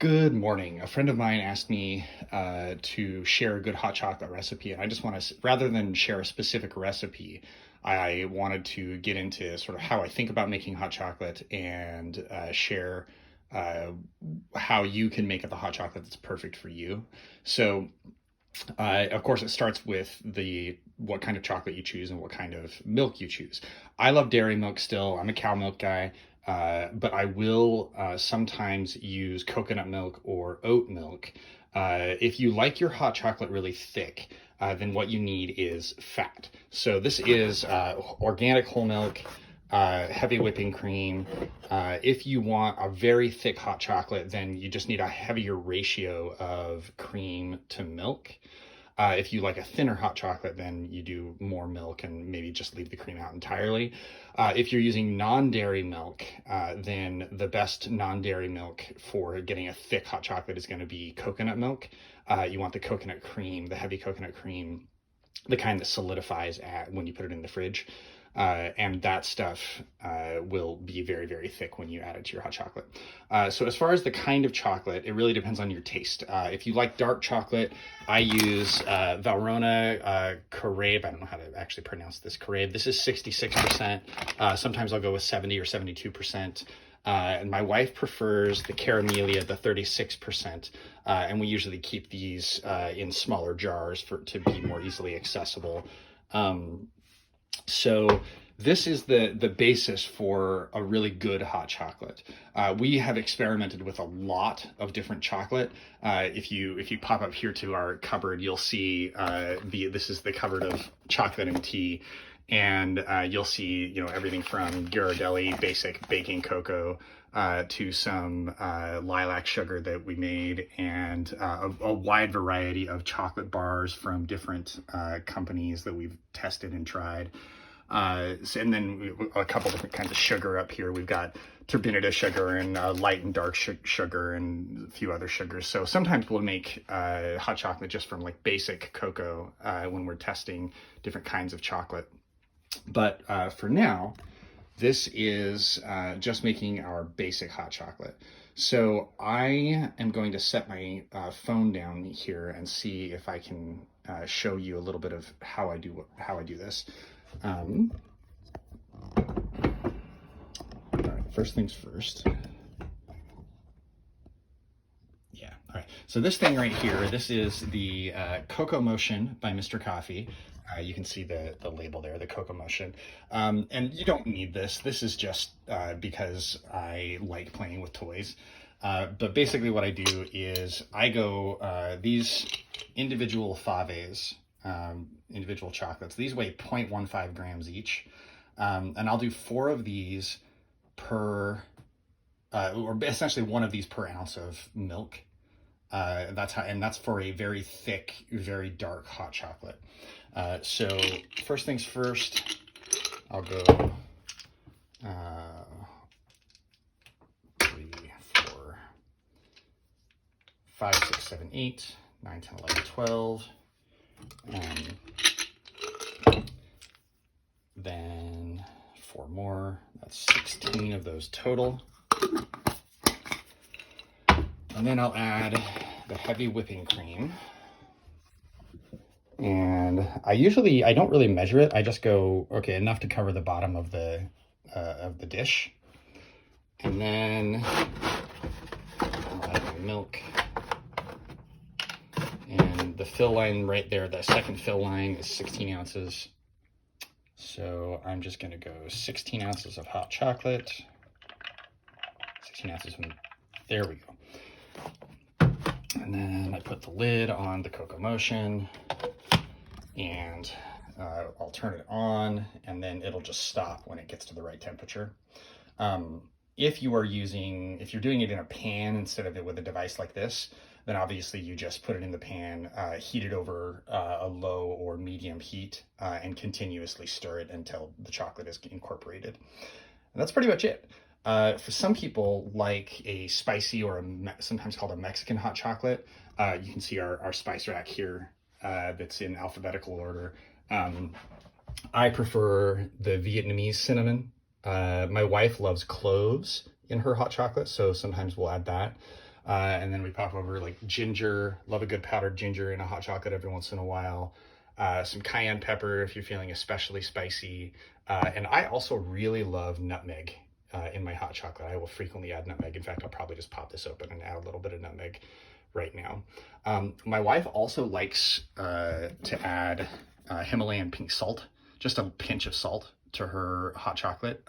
Good morning. A friend of mine asked me to share a good hot chocolate recipe, and I just want to, rather than share a specific recipe, I wanted to get into sort of how I think about making hot chocolate and share uh, how you can make the hot chocolate that's perfect for you. So, of course, it starts with the what kind of chocolate you choose and what kind of milk you choose. I love dairy milk still. I'm a cow milk guy, but I will sometimes use coconut milk or oat milk. If you like your hot chocolate really thick, then what you need is fat. So this is organic whole milk, heavy whipping cream. If you want a very thick hot chocolate, then you just need a heavier ratio of cream to milk. If you like a thinner hot chocolate, then you do more milk and maybe just leave the cream out entirely. If you're using non-dairy milk, then the best non-dairy milk for getting a thick hot chocolate is going to be coconut milk. You want the coconut cream, the heavy coconut cream, the kind that solidifies when you put it in the fridge. And that stuff will be very, very thick when you add it to your hot chocolate. So as far as the kind of chocolate, it really depends on your taste. If you like dark chocolate, I use Valrhona Carafe. I don't know how to actually pronounce this. Carafe. This is 66%. Sometimes I'll go with 70 or 72%. And my wife prefers the Caramelia, the 36%. And we usually keep these in smaller jars to be more easily accessible. So this is the basis for a really good hot chocolate. We have experimented with a lot of different chocolate. If you pop up here to our cupboard, you'll see this is the cupboard of chocolate and tea, and you'll see everything from Ghirardelli basic baking cocoa to some lilac sugar that we made, and a wide variety of chocolate bars from different companies that we've tested and tried. And then a couple different kinds of sugar up here. We've got turbinado sugar and light and dark sugar and a few other sugars. So sometimes we'll make hot chocolate just from like basic cocoa when we're testing different kinds of chocolate. But for now, this is just making our basic hot chocolate. So I am going to set my phone down here and see if I can show you a little bit of how I do this. All right, first things first. Yeah, all right. So this thing right here, this is the Cocoa Motion by Mr. Coffee. You can see the label there, the Cocoa Motion. And you don't need this. This is just because I like playing with toys. But basically what I do is I go, these individual faves, individual chocolates, these weigh 0.15 grams each. And I'll do 4 of these per, or essentially 1 of these per ounce of milk. That's for a very thick, very dark hot chocolate. So first things first, I'll go 3, 4, 5, 6, 7, 8, 9, 10, 11, 12. Then 4 more. That's 16 of those total. And then I'll add the heavy whipping cream. And I don't really measure it. I just go, okay, enough to cover the bottom of the dish. And then I'll add my milk. And the fill line right there, the second fill line is 16 ounces. So I'm just gonna go 16 ounces of hot chocolate. 16 ounces, there we go. And then I put the lid on the Cocoa Motion, and I'll turn it on, and then it'll just stop when it gets to the right temperature. If you're doing it in a pan instead of it with a device like this, then obviously you just put it in the pan, heat it over a low or medium heat, and continuously stir it until the chocolate is incorporated. And that's pretty much it. For some people, like a spicy or sometimes called a Mexican hot chocolate, you can see our spice rack here that's in alphabetical order. I prefer the Vietnamese cinnamon. My wife loves cloves in her hot chocolate, so sometimes we'll add that. And then we pop over like ginger. Love a good powdered ginger in a hot chocolate every once in a while. Some cayenne pepper if you're feeling especially spicy. And I also really love nutmeg in my hot chocolate. I will frequently add nutmeg. In fact, I'll probably just pop this open and add a little bit of nutmeg right now. My wife also likes to add Himalayan pink salt, just a pinch of salt to her hot chocolate.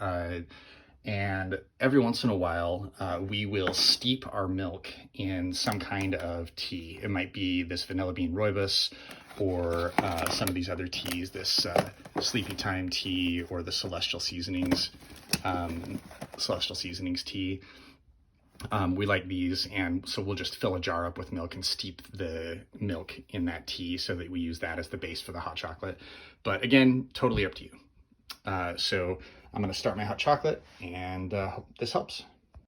And every once in a while, we will steep our milk in some kind of tea. It might be this vanilla bean rooibos, or some of these other teas, this Sleepy Time tea, or the Celestial Seasonings tea. We like these, and so we'll just fill a jar up with milk and steep the milk in that tea so that we use that as the base for the hot chocolate. But again, totally up to you. So I'm going to start my hot chocolate, and hope this helps.